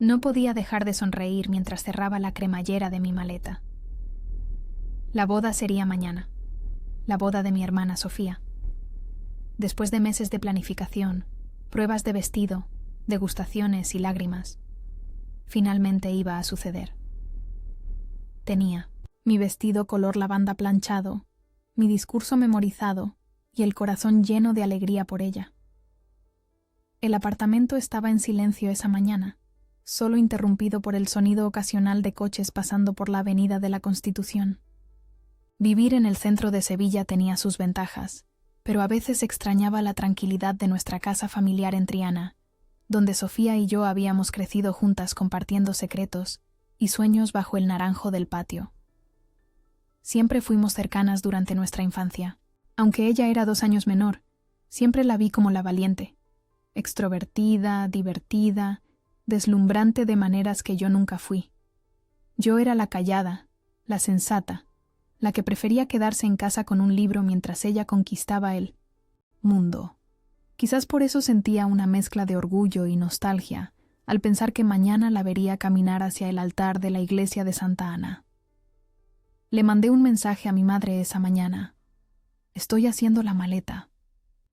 No podía dejar de sonreír mientras cerraba la cremallera de mi maleta. La boda sería mañana. La boda de mi hermana Sofía. Después de meses de planificación, pruebas de vestido, degustaciones y lágrimas, finalmente iba a suceder. Tenía mi vestido color lavanda planchado, mi discurso memorizado y el corazón lleno de alegría por ella. El apartamento estaba en silencio esa mañana, solo interrumpido por el sonido ocasional de coches pasando por la Avenida de la Constitución. Vivir en el centro de Sevilla tenía sus ventajas, pero a veces extrañaba la tranquilidad de nuestra casa familiar en Triana, donde Sofía y yo habíamos crecido juntas compartiendo secretos y sueños bajo el naranjo del patio. Siempre fuimos cercanas durante nuestra infancia. Aunque ella era 2 años menor, siempre la vi como la valiente, extrovertida, divertida, deslumbrante de maneras que yo nunca fui. Yo era la callada, la sensata, la que prefería quedarse en casa con un libro mientras ella conquistaba el mundo. Quizás por eso sentía una mezcla de orgullo y nostalgia al pensar que mañana la vería caminar hacia el altar de la iglesia de Santa Ana. Le mandé un mensaje a mi madre esa mañana. Estoy haciendo la maleta.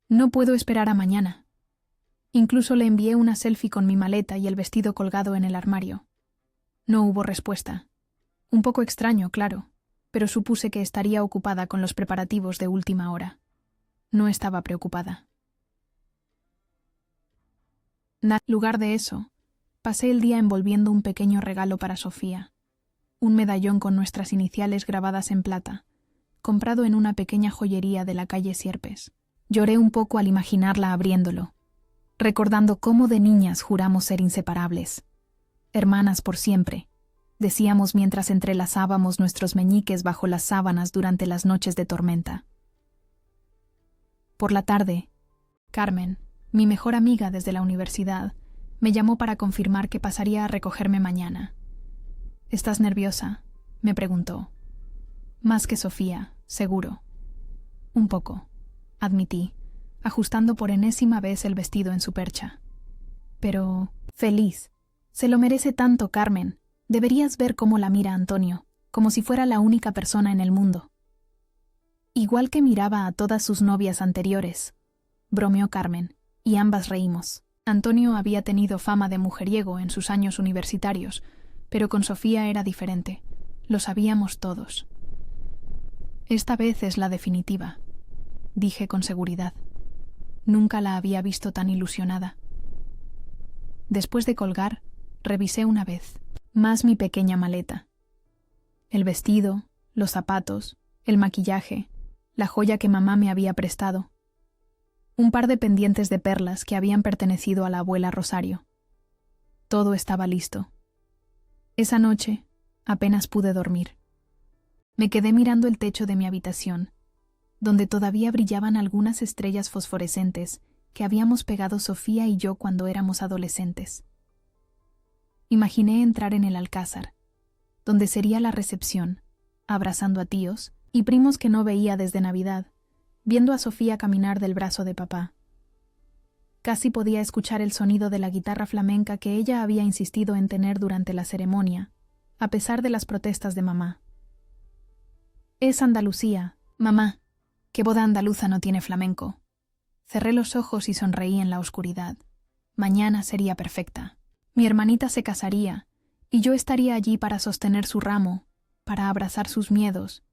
No puedo esperar a mañana. Incluso le envié una selfie con mi maleta y el vestido colgado en el armario. No hubo respuesta. Un poco extraño, claro, pero supuse que estaría ocupada con los preparativos de última hora. No estaba preocupada. En lugar de eso, pasé el día envolviendo un pequeño regalo para Sofía, un medallón con nuestras iniciales grabadas en plata, comprado en una pequeña joyería de la calle Sierpes. Lloré un poco al imaginarla abriéndolo, recordando cómo de niñas juramos ser inseparables. Hermanas por siempre, decíamos mientras entrelazábamos nuestros meñiques bajo las sábanas durante las noches de tormenta. Por la tarde, Carmen, mi mejor amiga desde la universidad, me llamó para confirmar que pasaría a recogerme mañana. ¿Estás nerviosa?, me preguntó. Más que Sofía, seguro. Un poco, admití, ajustando por enésima vez el vestido en su percha. Pero feliz. Se lo merece tanto, Carmen. Deberías ver cómo la mira Antonio, como si fuera la única persona en el mundo. Igual que miraba a todas sus novias anteriores, bromeó Carmen, y ambas reímos. Antonio había tenido fama de mujeriego en sus años universitarios, pero con Sofía era diferente. Lo sabíamos todos. Esta vez es la definitiva, dije con seguridad. Nunca la había visto tan ilusionada. Después de colgar, revisé una vez más mi pequeña maleta. El vestido, los zapatos, el maquillaje, la joya que mamá me había prestado. Un par de pendientes de perlas que habían pertenecido a la abuela Rosario. Todo estaba listo. Esa noche apenas pude dormir. Me quedé mirando el techo de mi habitación, donde todavía brillaban algunas estrellas fosforescentes que habíamos pegado Sofía y yo cuando éramos adolescentes. Imaginé entrar en el alcázar, donde sería la recepción, abrazando a tíos y primos que no veía desde Navidad, viendo a Sofía caminar del brazo de papá. Casi podía escuchar el sonido de la guitarra flamenca que ella había insistido en tener durante la ceremonia, a pesar de las protestas de mamá. Es Andalucía, mamá. ¿Qué boda andaluza no tiene flamenco? Cerré los ojos y sonreí en la oscuridad. Mañana sería perfecta. Mi hermanita se casaría, y yo estaría allí para sostener su ramo, para abrazar sus miedos,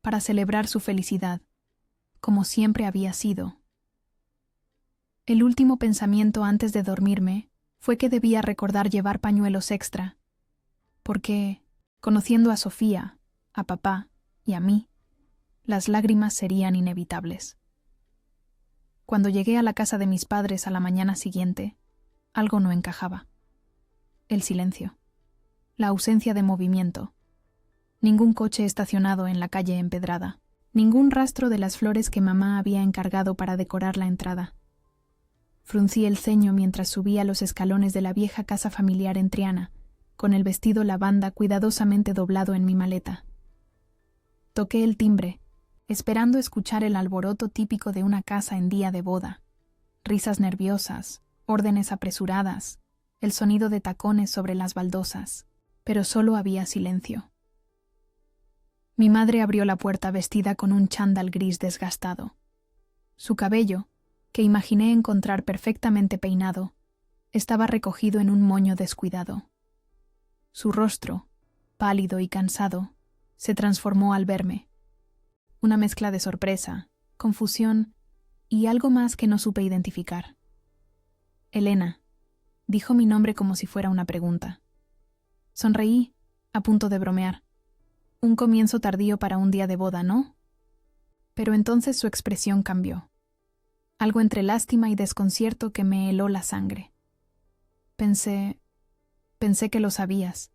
para celebrar su felicidad, como siempre había sido. El último pensamiento antes de dormirme fue que debía recordar llevar pañuelos extra, porque, conociendo a Sofía, a papá y a mí, las lágrimas serían inevitables. Cuando llegué a la casa de mis padres a la mañana siguiente, algo no encajaba. El silencio, la ausencia de movimiento, ningún coche estacionado en la calle empedrada, ningún rastro de las flores que mamá había encargado para decorar la entrada. Fruncí el ceño mientras subía los escalones de la vieja casa familiar en Triana, con el vestido lavanda cuidadosamente doblado en mi maleta. Toqué el timbre, esperando escuchar el alboroto típico de una casa en día de boda. Risas nerviosas, órdenes apresuradas, el sonido de tacones sobre las baldosas, pero solo había silencio. Mi madre abrió la puerta vestida con un chándal gris desgastado. Su cabello, que imaginé encontrar perfectamente peinado, estaba recogido en un moño descuidado. Su rostro, pálido y cansado, se transformó al verme. Una mezcla de sorpresa, confusión y algo más que no supe identificar. Elena, dijo mi nombre como si fuera una pregunta. Sonreí, a punto de bromear. Un comienzo tardío para un día de boda, ¿no? Pero entonces su expresión cambió. Algo entre lástima y desconcierto que me heló la sangre. Pensé que lo sabías,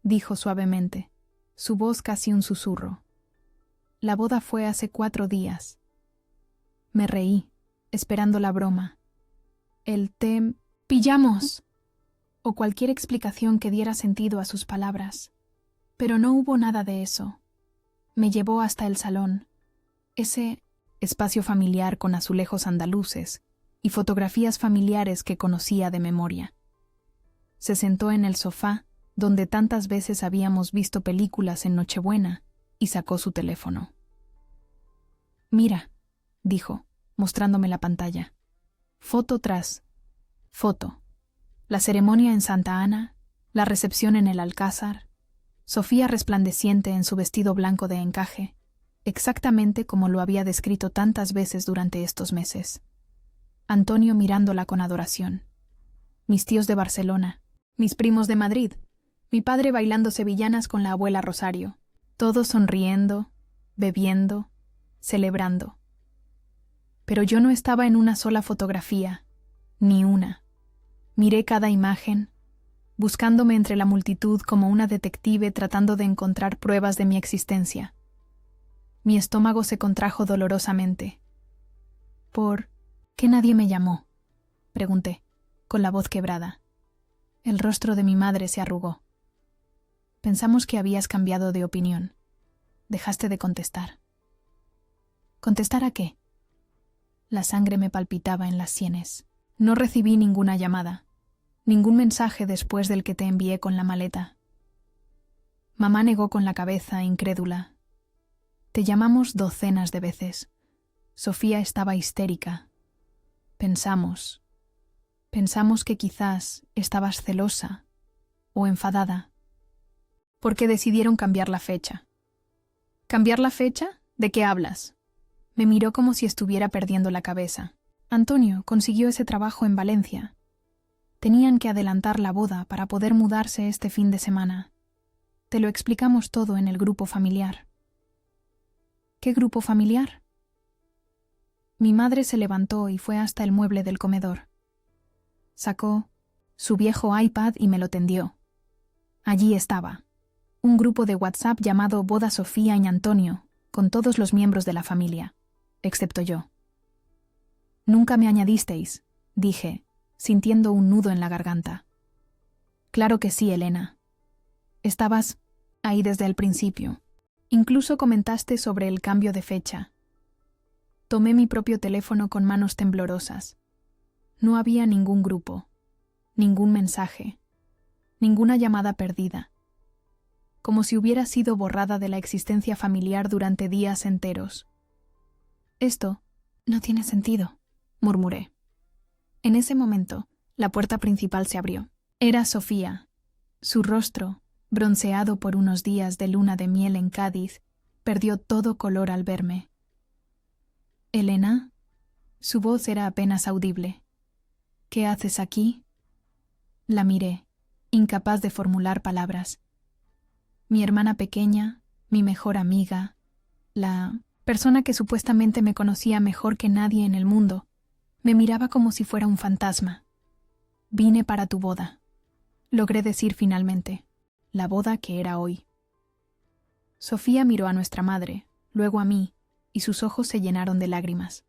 dijo suavemente, su voz casi un susurro. La boda fue hace 4 días. Me reí, esperando la broma. El te pillamos, o cualquier explicación que diera sentido a sus palabras. Pero no hubo nada de eso. Me llevó hasta el salón, ese espacio familiar con azulejos andaluces y fotografías familiares que conocía de memoria. Se sentó en el sofá, donde tantas veces habíamos visto películas en Nochebuena, y sacó su teléfono. Mira, dijo, mostrándome la pantalla. Foto tras foto. La ceremonia en Santa Ana, la recepción en el Alcázar, Sofía resplandeciente en su vestido blanco de encaje, exactamente como lo había descrito tantas veces durante estos meses. Antonio mirándola con adoración. Mis tíos de Barcelona, mis primos de Madrid, mi padre bailando sevillanas con la abuela Rosario, todos sonriendo, bebiendo, celebrando. Pero yo no estaba en una sola fotografía, ni una. Miré cada imagen, buscándome entre la multitud como una detective tratando de encontrar pruebas de mi existencia. Mi estómago se contrajo dolorosamente. ¿Por qué nadie me llamó?, pregunté, con la voz quebrada. El rostro de mi madre se arrugó. Pensamos que habías cambiado de opinión. Dejaste de contestar. ¿Contestar a qué? La sangre me palpitaba en las sienes. No recibí ninguna llamada, ningún mensaje después del que te envié con la maleta. Mamá negó con la cabeza, incrédula. Te llamamos docenas de veces. Sofía estaba histérica. Pensamos que quizás estabas celosa o enfadada, porque decidieron cambiar la fecha. ¿Cambiar la fecha? ¿De qué hablas? Me miró como si estuviera perdiendo la cabeza. Antonio consiguió ese trabajo en Valencia. Tenían que adelantar la boda para poder mudarse este fin de semana. Te lo explicamos todo en el grupo familiar. ¿Qué grupo familiar? Mi madre se levantó y fue hasta el mueble del comedor. Sacó su viejo iPad y me lo tendió. Allí estaba, un grupo de WhatsApp llamado Boda Sofía y Antonio, con todos los miembros de la familia, excepto yo. Nunca me añadisteis, dije, sintiendo un nudo en la garganta. Claro que sí, Elena. Estabas ahí desde el principio. Incluso comentaste sobre el cambio de fecha. Tomé mi propio teléfono con manos temblorosas. No había ningún grupo, ningún mensaje, ninguna llamada perdida. Como si hubiera sido borrada de la existencia familiar durante días enteros. Esto no tiene sentido, murmuré. En ese momento, la puerta principal se abrió. Era Sofía. Su rostro, bronceado por unos días de luna de miel en Cádiz, perdió todo color al verme. «¿Elena?» Su voz era apenas audible. «¿Qué haces aquí?» La miré, incapaz de formular palabras. Mi hermana pequeña, mi mejor amiga, la persona que supuestamente me conocía mejor que nadie en el mundo, me miraba como si fuera un fantasma. «Vine para tu boda», logré decir finalmente, la boda que era hoy. Sofía miró a nuestra madre, luego a mí, y sus ojos se llenaron de lágrimas.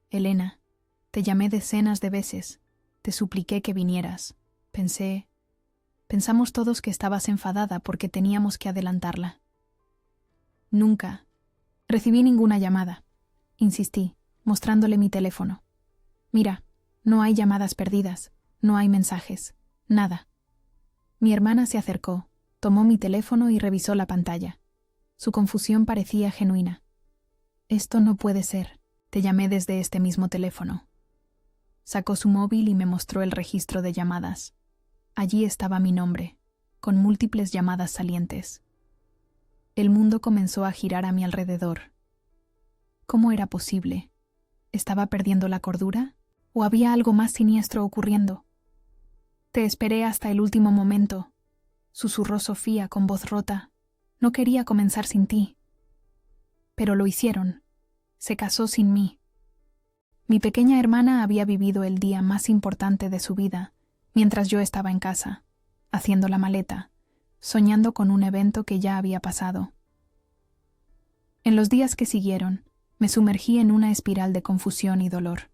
«Elena, te llamé decenas de veces, te supliqué que vinieras. Pensamos todos que estabas enfadada porque teníamos que adelantarla». «Nunca. Recibí ninguna llamada», insistí, mostrándole mi teléfono. «Mira, no hay llamadas perdidas. No hay mensajes. Nada. Mi hermana se acercó, tomó mi teléfono y revisó la pantalla. Su confusión parecía genuina. Esto no puede ser. Te llamé desde este mismo teléfono. Sacó su móvil y me mostró el registro de llamadas. Allí estaba mi nombre, con múltiples llamadas salientes. El mundo comenzó a girar a mi alrededor. ¿Cómo era posible? ¿Estaba perdiendo la cordura? ¿O había algo más siniestro ocurriendo? Te esperé hasta el último momento, susurró Sofía con voz rota. No quería comenzar sin ti. Pero lo hicieron. Se casó sin mí. Mi pequeña hermana había vivido el día más importante de su vida, mientras yo estaba en casa, haciendo la maleta, soñando con un evento que ya había pasado. En los días que siguieron, me sumergí en una espiral de confusión y dolor.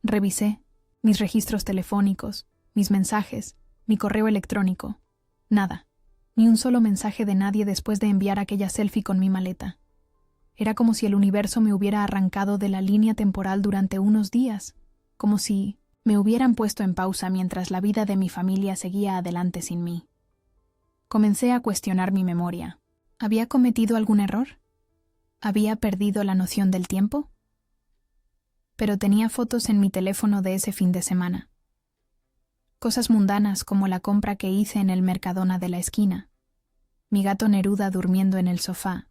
Revisé mis registros telefónicos, mis mensajes, mi correo electrónico. Nada, ni un solo mensaje de nadie después de enviar aquella selfie con mi maleta. Era como si el universo me hubiera arrancado de la línea temporal durante unos días, como si me hubieran puesto en pausa mientras la vida de mi familia seguía adelante sin mí. Comencé a cuestionar mi memoria. ¿Había cometido algún error? ¿Había perdido la noción del tiempo? Pero tenía fotos en mi teléfono de ese fin de semana. Cosas mundanas como la compra que hice en el Mercadona de la esquina, mi gato Neruda durmiendo en el sofá,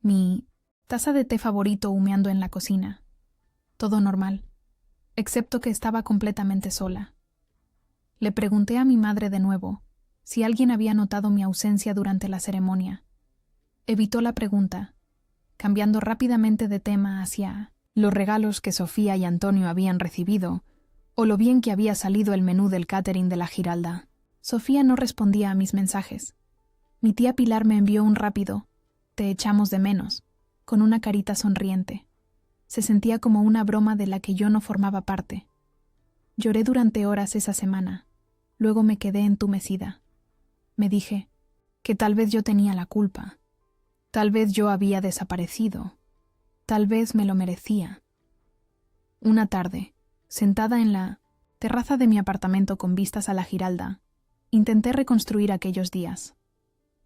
mi taza de té favorito humeando en la cocina. Todo normal, excepto que estaba completamente sola. Le pregunté a mi madre de nuevo si alguien había notado mi ausencia durante la ceremonia. Evitó la pregunta, cambiando rápidamente de tema hacia los regalos que Sofía y Antonio habían recibido o lo bien que había salido el menú del catering de la Giralda. Sofía no respondía a mis mensajes. Mi tía Pilar me envió un rápido «Te echamos de menos», con una carita sonriente. Se sentía como una broma de la que yo no formaba parte. Lloré durante horas esa semana. Luego me quedé entumecida. Me dije que tal vez yo tenía la culpa. Tal vez yo había desaparecido. Tal vez me lo merecía. Una tarde, sentada en la terraza de mi apartamento con vistas a la Giralda, intenté reconstruir aquellos días.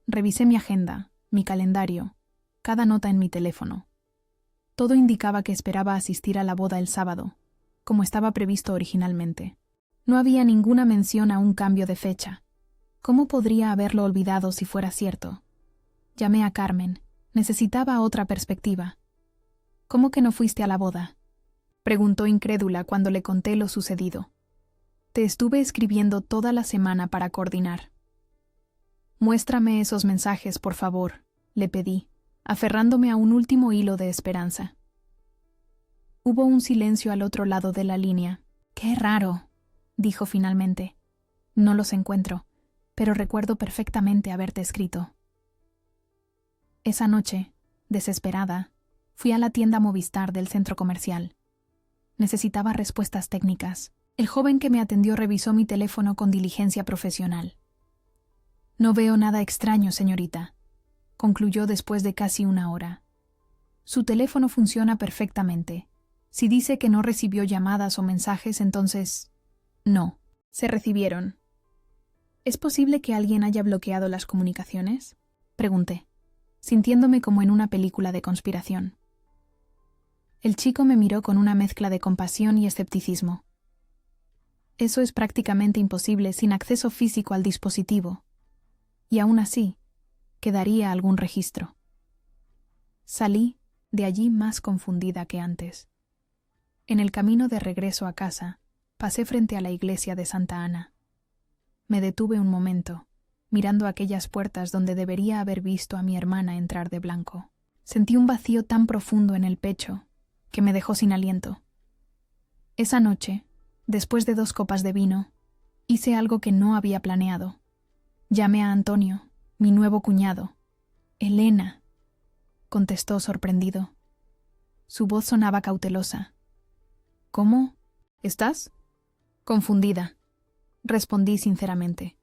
Revisé mi agenda, mi calendario, cada nota en mi teléfono. Todo indicaba que esperaba asistir a la boda el sábado, como estaba previsto originalmente. No había ninguna mención a un cambio de fecha. ¿Cómo podría haberlo olvidado si fuera cierto? Llamé a Carmen. Necesitaba otra perspectiva. «¿Cómo que no fuiste a la boda?», preguntó incrédula cuando le conté lo sucedido. «Te estuve escribiendo toda la semana para coordinar». «Muéstrame esos mensajes, por favor», le pedí, aferrándome a un último hilo de esperanza. Hubo un silencio al otro lado de la línea. «Qué raro», dijo finalmente. «No los encuentro, pero recuerdo perfectamente haberte escrito». Esa noche, desesperada, fui a la tienda Movistar del centro comercial. Necesitaba respuestas técnicas. El joven que me atendió revisó mi teléfono con diligencia profesional. «No veo nada extraño, señorita», concluyó después de casi una hora. «Su teléfono funciona perfectamente. Si dice que no recibió llamadas o mensajes, entonces... no, se recibieron». «¿Es posible que alguien haya bloqueado las comunicaciones?», pregunté, sintiéndome como en una película de conspiración. El chico me miró con una mezcla de compasión y escepticismo. «Eso es prácticamente imposible sin acceso físico al dispositivo. Y aún así, quedaría algún registro». Salí de allí más confundida que antes. En el camino de regreso a casa, pasé frente a la iglesia de Santa Ana. Me detuve un momento, mirando aquellas puertas donde debería haber visto a mi hermana entrar de blanco. Sentí un vacío tan profundo en el pecho que me dejó sin aliento. Esa noche, después de 2 copas de vino, hice algo que no había planeado. Llamé a Antonio, mi nuevo cuñado. «Elena», contestó sorprendido. Su voz sonaba cautelosa. «¿Cómo? ¿Estás?» «Confundida», respondí sinceramente.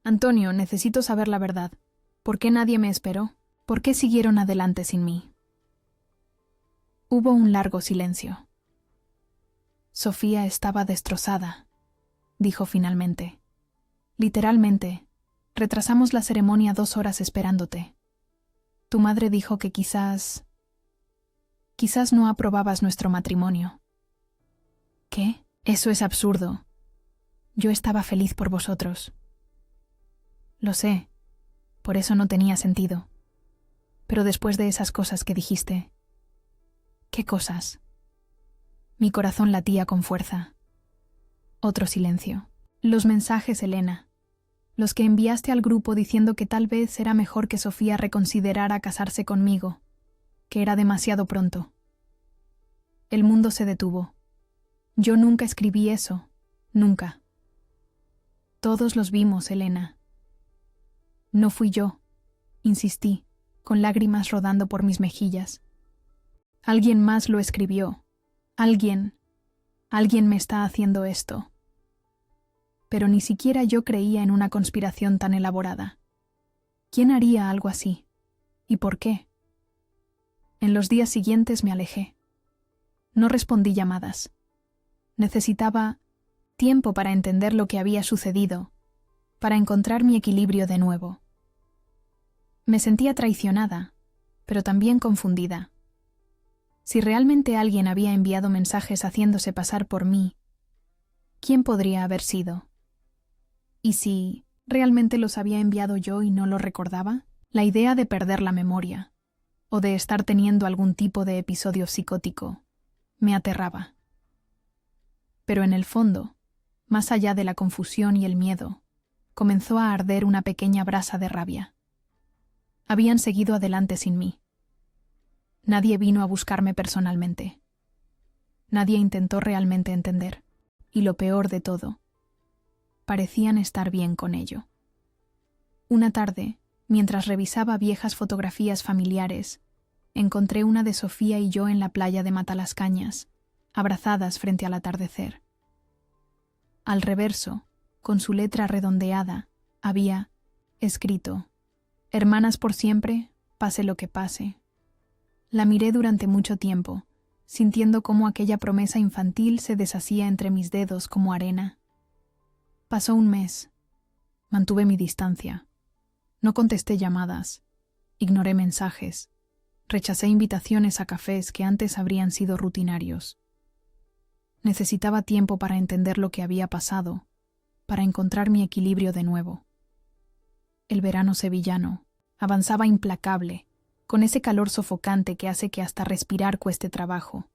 «Antonio, necesito saber la verdad. ¿Por qué nadie me esperó? ¿Por qué siguieron adelante sin mí?» Hubo un largo silencio. Sofía estaba destrozada. dijo finalmente. Literalmente, retrasamos la ceremonia 2 horas esperándote. Tu madre dijo que quizás no aprobabas nuestro matrimonio. ¿Qué? Eso es absurdo. Yo estaba feliz por vosotros. Lo sé, por eso no tenía sentido. Pero después de esas cosas que dijiste... ¿Qué cosas? Mi corazón latía con fuerza. Otro silencio. Los mensajes, Elena. Los que enviaste al grupo diciendo que tal vez era mejor que Sofía reconsiderara casarse conmigo, que era demasiado pronto. El mundo se detuvo. Yo nunca escribí eso, nunca. Todos los vimos, Elena. No fui yo, insistí, con lágrimas rodando por mis mejillas. Alguien más lo escribió. Alguien me está haciendo esto. Pero ni siquiera yo creía en una conspiración tan elaborada. ¿Quién haría algo así? ¿Y por qué? En los días siguientes me alejé. No respondí llamadas. Necesitaba tiempo para entender lo que había sucedido, para encontrar mi equilibrio de nuevo. Me sentía traicionada, pero también confundida. Si realmente alguien había enviado mensajes haciéndose pasar por mí, ¿quién podría haber sido? ¿Y si realmente los había enviado yo y no lo recordaba? La idea de perder la memoria, o de estar teniendo algún tipo de episodio psicótico, me aterraba. Pero en el fondo, más allá de la confusión y el miedo, comenzó a arder una pequeña brasa de rabia. Habían seguido adelante sin mí. Nadie vino a buscarme personalmente. Nadie intentó realmente entender. Y lo peor de todo, parecían estar bien con ello. Una tarde, mientras revisaba viejas fotografías familiares, encontré una de Sofía y yo en la playa de Matalascañas, abrazadas frente al atardecer. Al reverso, con su letra redondeada, había escrito: «Hermanas por siempre, pase lo que pase». La miré durante mucho tiempo, sintiendo cómo aquella promesa infantil se deshacía entre mis dedos como arena. Pasó un mes. Mantuve mi distancia. No contesté llamadas. Ignoré mensajes. Rechacé invitaciones a cafés que antes habrían sido rutinarios. Necesitaba tiempo para entender lo que había pasado, para encontrar mi equilibrio de nuevo. El verano sevillano avanzaba implacable, con ese calor sofocante que hace que hasta respirar cueste trabajo.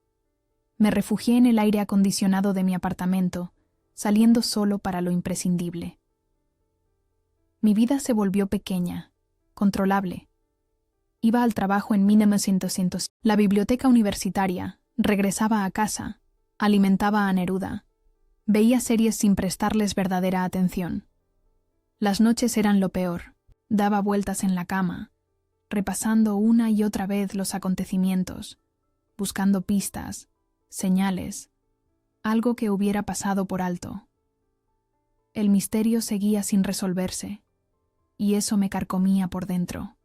Me refugié en el aire acondicionado de mi apartamento, saliendo solo para lo imprescindible. Mi vida se volvió pequeña, controlable. Iba al trabajo en 1900, la biblioteca universitaria, regresaba a casa, alimentaba a Neruda, veía series sin prestarles verdadera atención. Las noches eran lo peor, daba vueltas en la cama, repasando una y otra vez los acontecimientos, buscando pistas, señales, algo que hubiera pasado por alto. El misterio seguía sin resolverse, y eso me carcomía por dentro.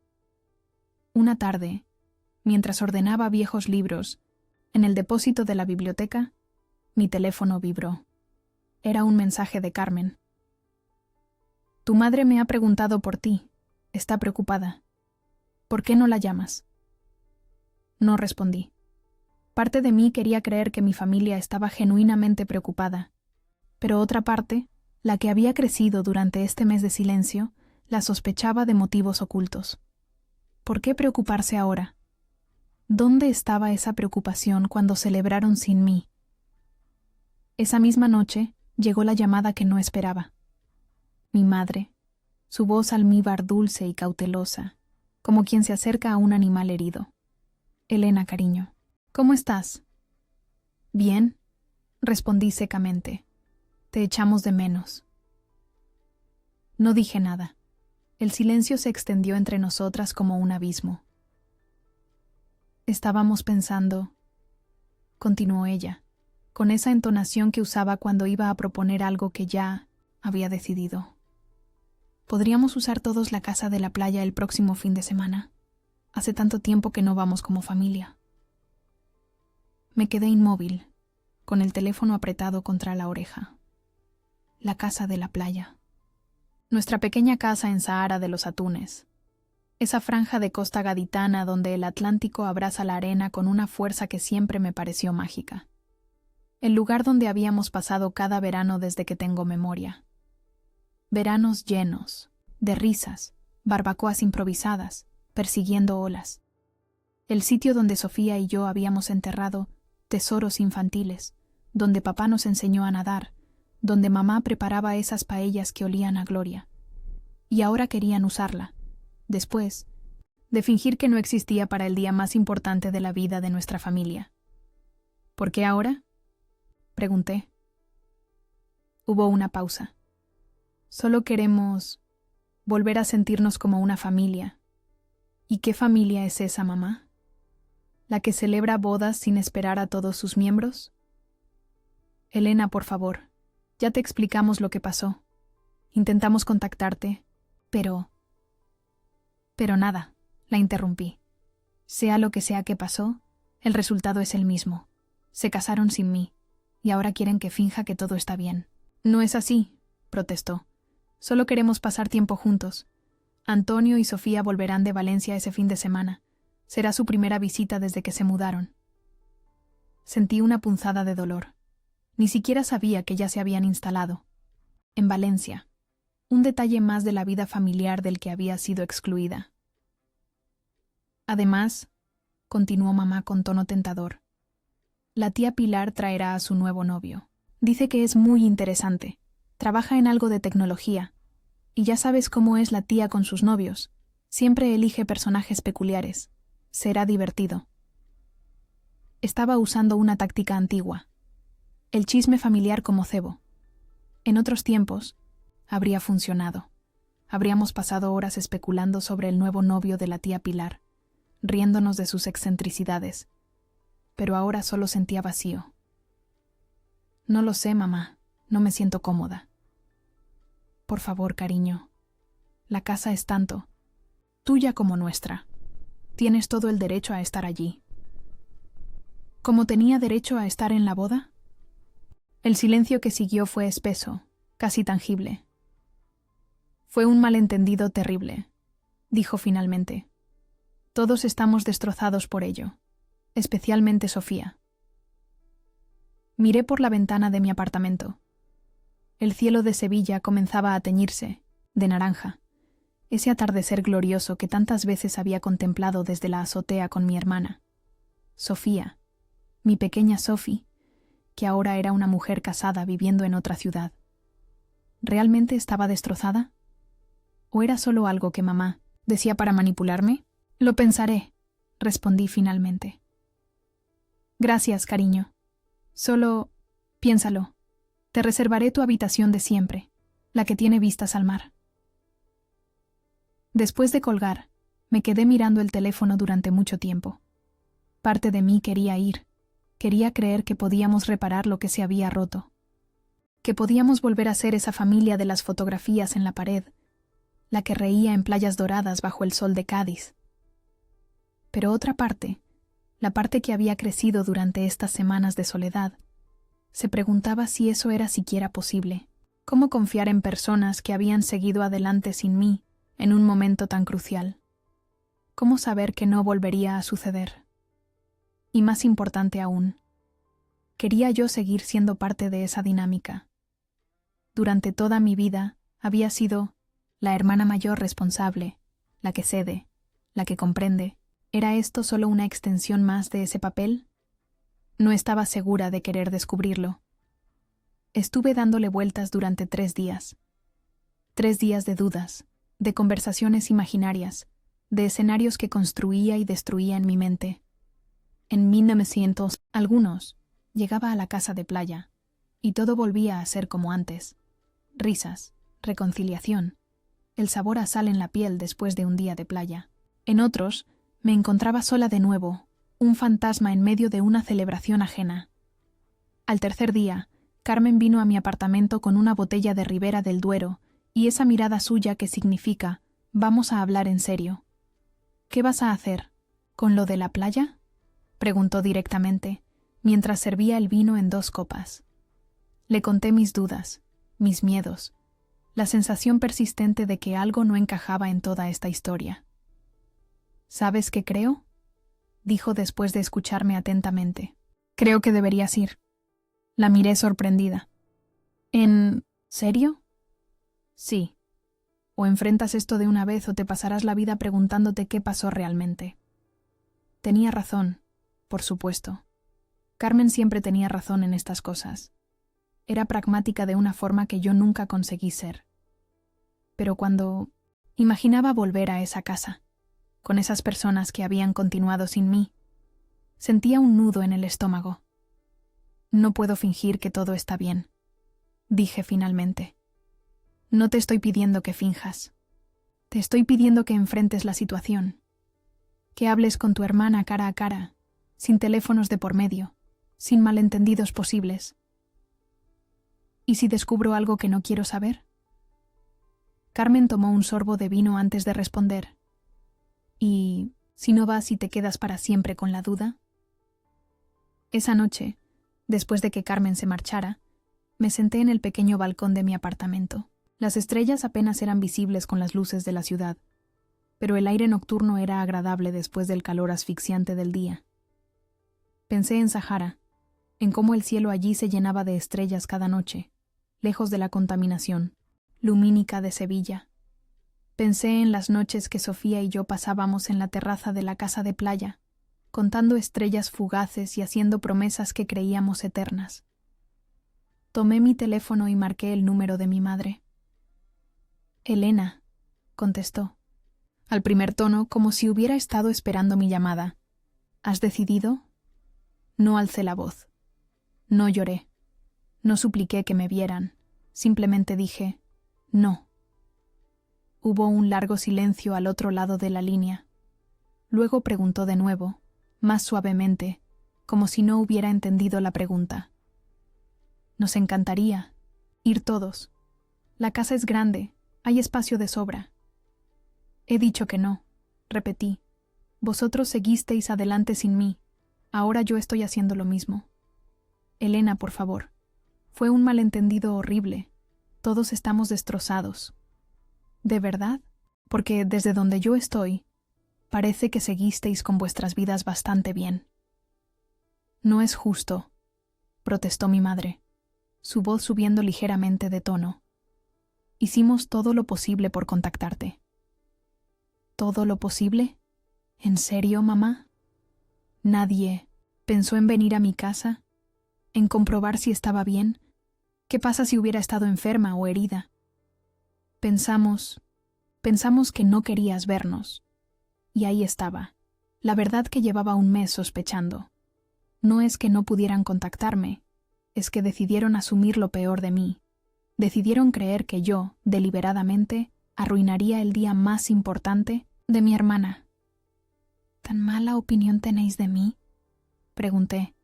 Una tarde, mientras ordenaba viejos libros, en el depósito de la biblioteca, mi teléfono vibró. Era un mensaje de Carmen. «Tu madre me ha preguntado por ti. Está preocupada. ¿Por qué no la llamas?» No respondí. Parte de mí quería creer que mi familia estaba genuinamente preocupada, pero otra parte, la que había crecido durante este mes de silencio, la sospechaba de motivos ocultos. ¿Por qué preocuparse ahora? ¿Dónde estaba esa preocupación cuando celebraron sin mí? Esa misma noche llegó la llamada que no esperaba. Mi madre, su voz almíbar dulce y cautelosa, como quien se acerca a un animal herido. «Elena, cariño, ¿cómo estás?» «Bien», respondí secamente. «Te echamos de menos». No dije nada. El silencio se extendió entre nosotras como un abismo. «Estábamos pensando», continuó ella, con esa entonación que usaba cuando iba a proponer algo que ya había decidido. «Podríamos usar todos la casa de la playa el próximo fin de semana. Hace tanto tiempo que no vamos como familia». Me quedé inmóvil, con el teléfono apretado contra la oreja. La casa de la playa. Nuestra pequeña casa en Sahara de los Atunes. Esa franja de costa gaditana donde el Atlántico abraza la arena con una fuerza que siempre me pareció mágica. El lugar donde habíamos pasado cada verano desde que tengo memoria. Veranos llenos, de risas, barbacoas improvisadas, persiguiendo olas. El sitio donde Sofía y yo habíamos enterrado tesoros infantiles, donde papá nos enseñó a nadar, donde mamá preparaba esas paellas que olían a gloria. Y ahora querían usarla, después de fingir que no existía para el día más importante de la vida de nuestra familia. ¿Por qué ahora?, pregunté. Hubo una pausa. Solo queremos volver a sentirnos como una familia. ¿Y qué familia es esa, mamá? ¿La que celebra bodas sin esperar a todos sus miembros? Elena, por favor, ya te explicamos lo que pasó. Intentamos contactarte, pero nada, la interrumpí. Sea lo que sea que pasó, el resultado es el mismo. Se casaron sin mí, y ahora quieren que finja que todo está bien. No es así, protestó. Solo queremos pasar tiempo juntos. Antonio y Sofía volverán de Valencia ese fin de semana. Será su primera visita desde que se mudaron. Sentí una punzada de dolor. Ni siquiera sabía que ya se habían instalado. En Valencia. Un detalle más de la vida familiar del que había sido excluida. Además, continuó mamá con tono tentador, la tía Pilar traerá a su nuevo novio. Dice que es muy interesante. Trabaja en algo de tecnología. Y ya sabes cómo es la tía con sus novios. Siempre elige personajes peculiares. Será divertido. Estaba usando una táctica antigua. El chisme familiar como cebo. En otros tiempos, habría funcionado. Habríamos pasado horas especulando sobre el nuevo novio de la tía Pilar, riéndonos de sus excentricidades. Pero ahora solo sentía vacío. No lo sé, mamá. No me siento cómoda. Por favor, cariño. La casa es tanto, tuya como nuestra. Tienes todo el derecho a estar allí. ¿Cómo tenía derecho a estar en la boda? El silencio que siguió fue espeso, casi tangible. Fue un malentendido terrible, dijo finalmente. Todos estamos destrozados por ello, especialmente Sofía. Miré por la ventana de mi apartamento. El cielo de Sevilla comenzaba a teñirse, de naranja, ese atardecer glorioso que tantas veces había contemplado desde la azotea con mi hermana. Sofía, mi pequeña Sophie, que ahora era una mujer casada viviendo en otra ciudad. ¿Realmente estaba destrozada? ¿O era solo algo que mamá decía para manipularme? Lo pensaré, respondí finalmente. Gracias, cariño. Solo piénsalo. Te reservaré tu habitación de siempre, la que tiene vistas al mar. Después de colgar, me quedé mirando el teléfono durante mucho tiempo. Parte de mí quería ir. Quería creer que podíamos reparar lo que se había roto. Que podíamos volver a ser esa familia de las fotografías en la pared, la que reía en playas doradas bajo el sol de Cádiz. Pero otra parte, la parte que había crecido durante estas semanas de soledad, se preguntaba si eso era siquiera posible. ¿Cómo confiar en personas que habían seguido adelante sin mí en un momento tan crucial? ¿Cómo saber que no volvería a suceder? Y más importante aún, ¿quería yo seguir siendo parte de esa dinámica? Durante toda mi vida había sido la hermana mayor responsable, la que cede, la que comprende. ¿Era esto solo una extensión más de ese papel? No estaba segura de querer descubrirlo. Estuve dándole vueltas durante 3 días. 3 días de dudas, de conversaciones imaginarias, de escenarios que construía y destruía en mi mente. En 1900, algunos, llegaba a la casa de playa, y todo volvía a ser como antes. Risas, reconciliación, el sabor a sal en la piel después de un día de playa. En otros, me encontraba sola de nuevo, un fantasma en medio de una celebración ajena. Al tercer día, Carmen vino a mi apartamento con una botella de Ribera del Duero y esa mirada suya que significa, vamos a hablar en serio. ¿Qué vas a hacer? ¿Con lo de la playa?, preguntó directamente, mientras servía el vino en 2 copas. Le conté mis dudas, mis miedos, la sensación persistente de que algo no encajaba en toda esta historia. ¿Sabes qué creo?, dijo después de escucharme atentamente. Creo que deberías ir. La miré sorprendida. ¿En serio? Sí. O enfrentas esto de una vez o te pasarás la vida preguntándote qué pasó realmente. Tenía razón, por supuesto. Carmen siempre tenía razón en estas cosas. Era pragmática de una forma que yo nunca conseguí ser. Pero cuando imaginaba volver a esa casa, con esas personas que habían continuado sin mí, sentía un nudo en el estómago. No puedo fingir que todo está bien, dije finalmente. No te estoy pidiendo que finjas. Te estoy pidiendo que enfrentes la situación. Que hables con tu hermana cara a cara, sin teléfonos de por medio, sin malentendidos posibles. ¿Y si descubro algo que no quiero saber? Carmen tomó un sorbo de vino antes de responder. ¿Y si no vas y te quedas para siempre con la duda? Esa noche, después de que Carmen se marchara, me senté en el pequeño balcón de mi apartamento. Las estrellas apenas eran visibles con las luces de la ciudad, pero el aire nocturno era agradable después del calor asfixiante del día. Pensé en Sahara, en cómo el cielo allí se llenaba de estrellas cada noche, lejos de la contaminación lumínica de Sevilla. Pensé en las noches que Sofía y yo pasábamos en la terraza de la casa de playa, contando estrellas fugaces y haciendo promesas que creíamos eternas. Tomé mi teléfono y marqué el número de mi madre. Elena, contestó, al primer tono, como si hubiera estado esperando mi llamada. ¿Has decidido? No alcé la voz. No lloré. No supliqué que me vieran. Simplemente dije, no. Hubo un largo silencio al otro lado de la línea. Luego preguntó de nuevo, más suavemente, como si no hubiera entendido la pregunta. Nos encantaría ir todos. La casa es grande, hay espacio de sobra. He dicho que no, repetí. Vosotros seguisteis adelante sin mí. Ahora yo estoy haciendo lo mismo. Elena, por favor. Fue un malentendido horrible. Todos estamos destrozados. ¿De verdad? Porque desde donde yo estoy, parece que seguisteis con vuestras vidas bastante bien. No es justo, protestó mi madre, su voz subiendo ligeramente de tono. Hicimos todo lo posible por contactarte. ¿Todo lo posible? ¿En serio, mamá? ¿Nadie pensó en venir a mi casa? ¿En comprobar si estaba bien? ¿Qué pasa si hubiera estado enferma o herida? Pensamos que no querías vernos. Y ahí estaba, la verdad que llevaba un mes sospechando. No es que no pudieran contactarme, es que decidieron asumir lo peor de mí. Decidieron creer que yo, deliberadamente, arruinaría el día más importante de mi hermana. ¿Tan mala opinión tenéis de mí?, pregunté,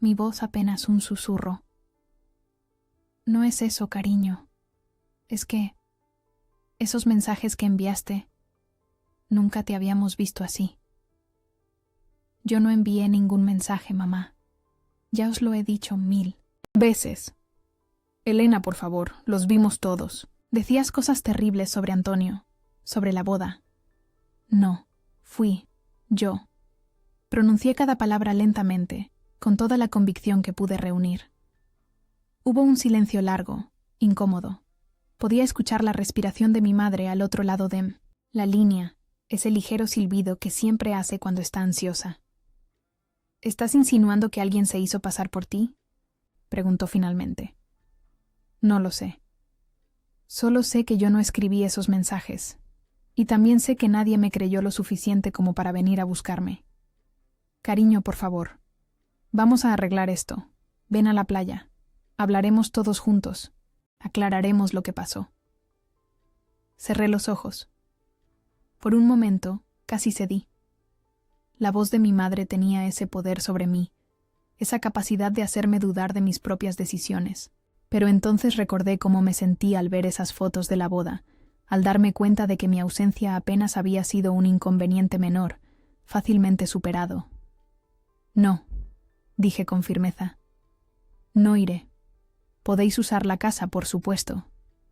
mi voz apenas un susurro. No es eso, cariño. Es que esos mensajes que enviaste, nunca te habíamos visto así. Yo no envié ningún mensaje, mamá. Ya os lo he dicho 1000 veces. Elena, por favor, los vimos todos. Decías cosas terribles sobre Antonio, sobre la boda. No, fui yo. Pronuncié cada palabra lentamente, con toda la convicción que pude reunir. Hubo un silencio largo, incómodo. Podía escuchar la respiración de mi madre al otro lado de la línea, ese ligero silbido que siempre hace cuando está ansiosa. ¿Estás insinuando que alguien se hizo pasar por ti?, preguntó finalmente. No lo sé. Solo sé que yo no escribí esos mensajes, y también sé que nadie me creyó lo suficiente como para venir a buscarme. Cariño, por favor, vamos a arreglar esto. Ven a la playa. Hablaremos todos juntos. Aclararemos lo que pasó. Cerré los ojos. Por un momento, casi cedí. La voz de mi madre tenía ese poder sobre mí, esa capacidad de hacerme dudar de mis propias decisiones. Pero entonces recordé cómo me sentí al ver esas fotos de la boda, al darme cuenta de que mi ausencia apenas había sido un inconveniente menor, fácilmente superado. No, dije con firmeza. No iré. Podéis usar la casa, por supuesto.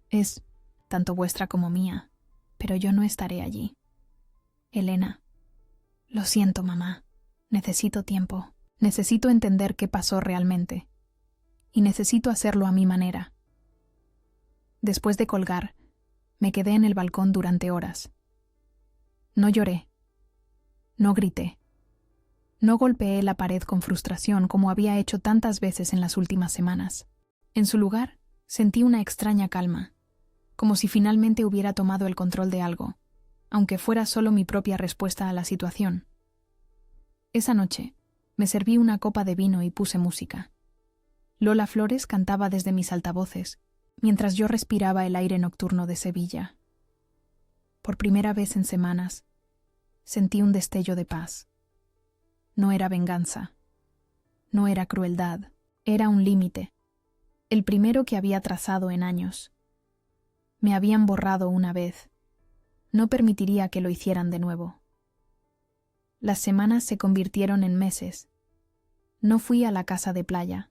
Es tanto vuestra como mía, pero yo no estaré allí. Elena. Lo siento, mamá. Necesito tiempo. Necesito entender qué pasó realmente. Y necesito hacerlo a mi manera. Después de colgar, me quedé en el balcón durante horas. No lloré. No grité. No golpeé la pared con frustración como había hecho tantas veces en las últimas semanas. En su lugar, sentí una extraña calma, como si finalmente hubiera tomado el control de algo, aunque fuera solo mi propia respuesta a la situación. Esa noche, me serví una copa de vino y puse música. Lola Flores cantaba desde mis altavoces, mientras yo respiraba el aire nocturno de Sevilla. Por primera vez en semanas, sentí un destello de paz. No era venganza. No era crueldad. Era un límite. El primero que había trazado en años. Me habían borrado una vez. No permitiría que lo hicieran de nuevo. Las semanas se convirtieron en meses. No fui a la casa de playa.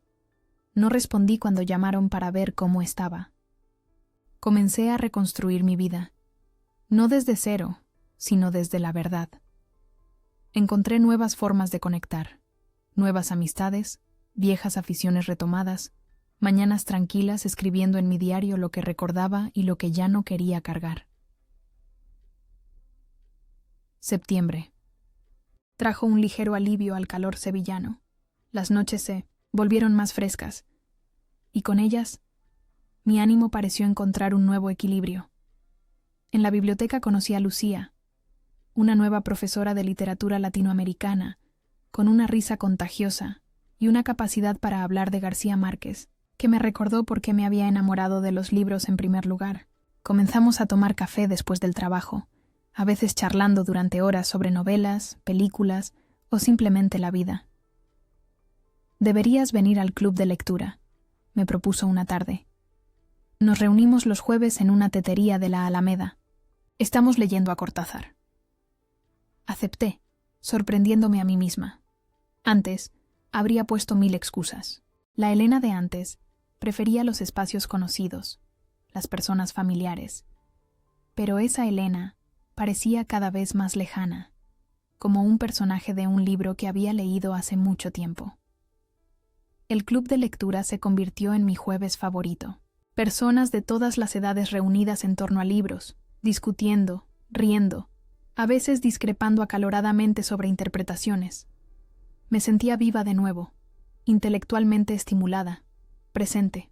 No respondí cuando llamaron para ver cómo estaba. Comencé a reconstruir mi vida. No desde cero, sino desde la verdad. Encontré nuevas formas de conectar, nuevas amistades, viejas aficiones retomadas, mañanas tranquilas escribiendo en mi diario lo que recordaba y lo que ya no quería cargar. Septiembre. Trajo un ligero alivio al calor sevillano. Las noches se volvieron más frescas, y con ellas, mi ánimo pareció encontrar un nuevo equilibrio. En la biblioteca conocí a Lucía, una nueva profesora de literatura latinoamericana, con una risa contagiosa y una capacidad para hablar de García Márquez, que me recordó por qué me había enamorado de los libros en primer lugar. Comenzamos a tomar café después del trabajo, a veces charlando durante horas sobre novelas, películas o simplemente la vida. Deberías venir al club de lectura, me propuso una tarde. Nos reunimos los jueves en una tetería de la Alameda. Estamos leyendo a Cortázar. Acepté, sorprendiéndome a mí misma. Antes, habría puesto 1000 excusas. La Elena de antes prefería los espacios conocidos, las personas familiares. Pero esa Elena parecía cada vez más lejana, como un personaje de un libro que había leído hace mucho tiempo. El club de lectura se convirtió en mi jueves favorito. Personas de todas las edades reunidas en torno a libros, discutiendo, riendo, a veces discrepando acaloradamente sobre interpretaciones. Me sentía viva de nuevo, intelectualmente estimulada, presente.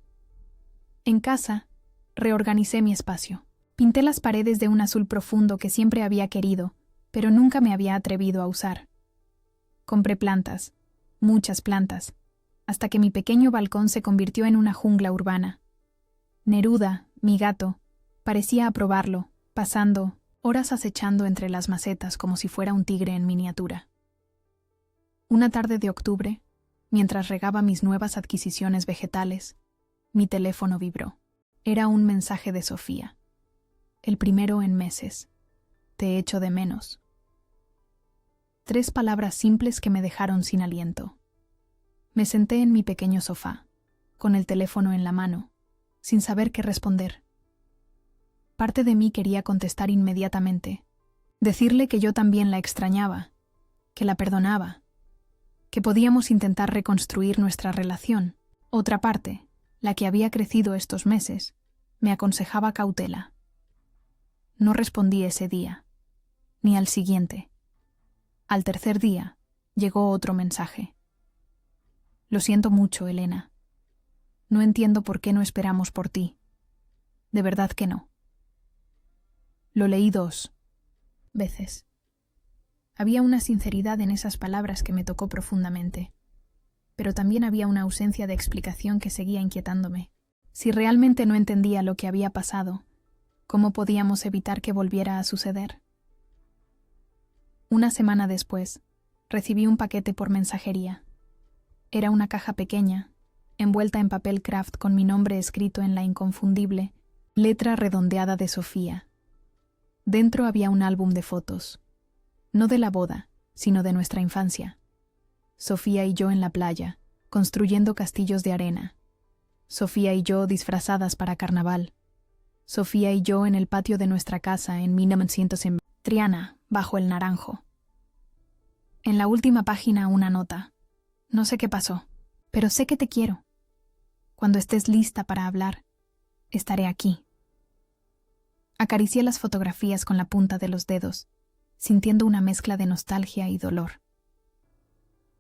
En casa, reorganicé mi espacio. Pinté las paredes de un azul profundo que siempre había querido, pero nunca me había atrevido a usar. Compré plantas, muchas plantas, hasta que mi pequeño balcón se convirtió en una jungla urbana. Neruda, mi gato, parecía aprobarlo, pasando horas acechando entre las macetas como si fuera un tigre en miniatura. Una tarde de octubre, mientras regaba mis nuevas adquisiciones vegetales, mi teléfono vibró. Era un mensaje de Sofía. El primero en meses. Te echo de menos. 3 palabras simples que me dejaron sin aliento. Me senté en mi pequeño sofá, con el teléfono en la mano, sin saber qué responder. Parte de mí quería contestar inmediatamente, decirle que yo también la extrañaba, que la perdonaba, que podíamos intentar reconstruir nuestra relación. Otra parte, la que había crecido estos meses, me aconsejaba cautela. No respondí ese día, ni al siguiente. Al tercer día, llegó otro mensaje. Lo siento mucho, Elena. No entiendo por qué no esperamos por ti. De verdad que no. Lo leí 2 veces. Había una sinceridad en esas palabras que me tocó profundamente, pero también había una ausencia de explicación que seguía inquietándome. Si realmente no entendía lo que había pasado, ¿cómo podíamos evitar que volviera a suceder? Una semana después, recibí un paquete por mensajería. Era una caja pequeña, envuelta en papel craft con mi nombre escrito en la inconfundible letra redondeada de Sofía. Dentro había un álbum de fotos, no de la boda, sino de nuestra infancia. Sofía y yo en la playa, construyendo castillos de arena. Sofía y yo disfrazadas para carnaval. Sofía y yo en el patio de nuestra casa en 1900 en Triana, bajo el naranjo. En la última página una nota. No sé qué pasó, pero sé que te quiero. Cuando estés lista para hablar, estaré aquí. Acaricié las fotografías con la punta de los dedos, sintiendo una mezcla de nostalgia y dolor.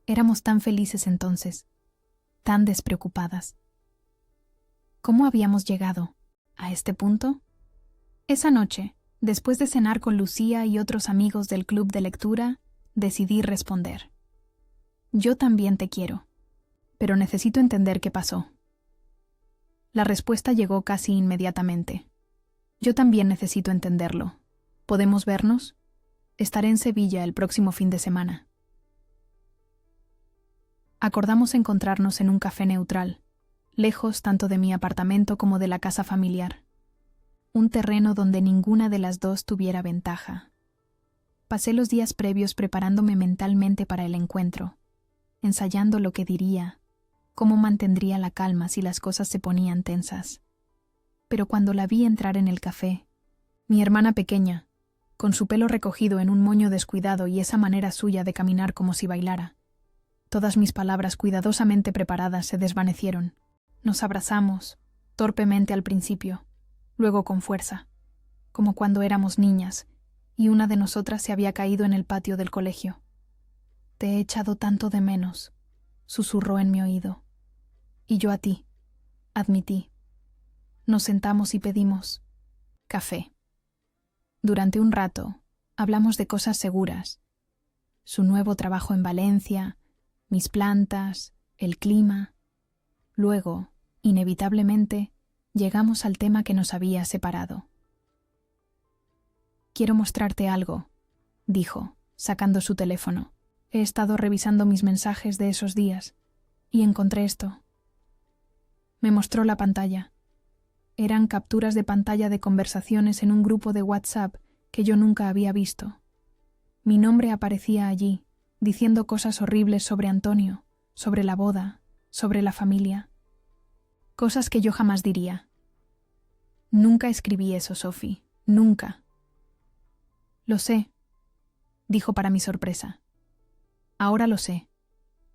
Éramos tan felices entonces, tan despreocupadas. ¿Cómo habíamos llegado a este punto? Esa noche, después de cenar con Lucía y otros amigos del club de lectura, decidí responder. Yo también te quiero, pero necesito entender qué pasó. La respuesta llegó casi inmediatamente. Yo también necesito entenderlo. ¿Podemos vernos? Estaré en Sevilla el próximo fin de semana. Acordamos encontrarnos en un café neutral, lejos tanto de mi apartamento como de la casa familiar. Un terreno donde ninguna de las dos tuviera ventaja. Pasé los días previos preparándome mentalmente para el encuentro, ensayando lo que diría, cómo mantendría la calma si las cosas se ponían tensas. Pero cuando la vi entrar en el café, mi hermana pequeña, con su pelo recogido en un moño descuidado y esa manera suya de caminar como si bailara, todas mis palabras cuidadosamente preparadas se desvanecieron. Nos abrazamos, torpemente al principio, luego con fuerza, como cuando éramos niñas y una de nosotras se había caído en el patio del colegio. Te he echado tanto de menos, susurró en mi oído. Y yo a ti, admití. Nos sentamos y pedimos café. Durante un rato hablamos de cosas seguras. Su nuevo trabajo en Valencia, mis plantas, el clima. Luego, inevitablemente, llegamos al tema que nos había separado. Quiero mostrarte algo, dijo, sacando su teléfono. He estado revisando mis mensajes de esos días y encontré esto. Me mostró la pantalla. Eran capturas de pantalla de conversaciones en un grupo de WhatsApp que yo nunca había visto. Mi nombre aparecía allí, diciendo cosas horribles sobre Antonio, sobre la boda, sobre la familia. Cosas que yo jamás diría. Nunca escribí eso, Sophie. Nunca. Lo sé, dijo para mi sorpresa. Ahora lo sé.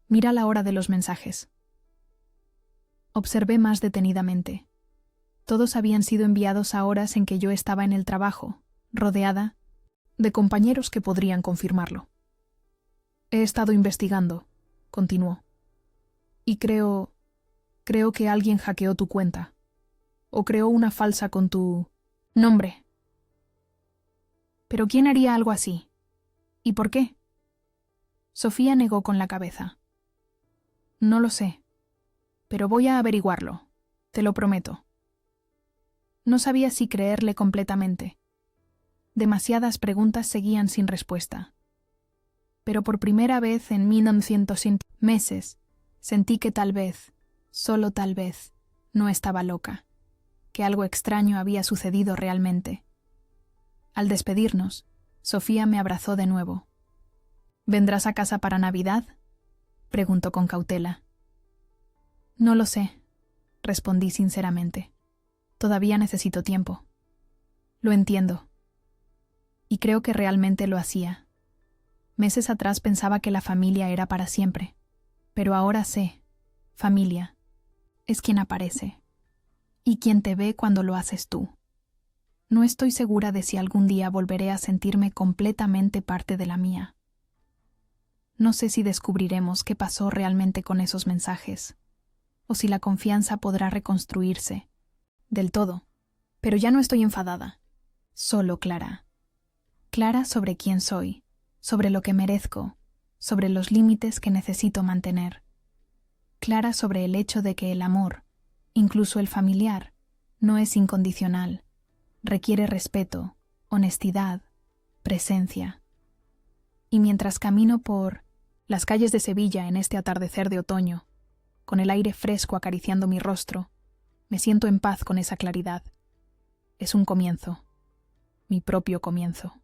Mira la hora de los mensajes. Observé más detenidamente. Todos habían sido enviados a horas en que yo estaba en el trabajo, rodeada de compañeros que podrían confirmarlo. He estado investigando, continuó. Y creo que alguien hackeó tu cuenta. O creó una falsa con tu nombre. ¿Pero quién haría algo así? ¿Y por qué? Sofía negó con la cabeza. No lo sé, pero voy a averiguarlo, te lo prometo. No sabía si creerle completamente. Demasiadas preguntas seguían sin respuesta. Pero por primera vez en 1900 meses sentí que tal vez, solo tal vez, no estaba loca, que algo extraño había sucedido realmente. Al despedirnos, Sofía me abrazó de nuevo. ¿Vendrás a casa para Navidad?, preguntó con cautela. No lo sé, respondí sinceramente. Todavía necesito tiempo. Lo entiendo. Y creo que realmente lo hacía. Meses atrás pensaba que la familia era para siempre, pero ahora sé, familia, es quien aparece, y quien te ve cuando lo haces tú. No estoy segura de si algún día volveré a sentirme completamente parte de la mía. No sé si descubriremos qué pasó realmente con esos mensajes, o si la confianza podrá reconstruirse del todo, pero ya no estoy enfadada, solo clara. Clara sobre quién soy, sobre lo que merezco, sobre los límites que necesito mantener. Clara sobre el hecho de que el amor, incluso el familiar, no es incondicional, requiere respeto, honestidad, presencia. Y mientras camino por las calles de Sevilla en este atardecer de otoño, con el aire fresco acariciando mi rostro, me siento en paz con esa claridad. Es un comienzo, mi propio comienzo.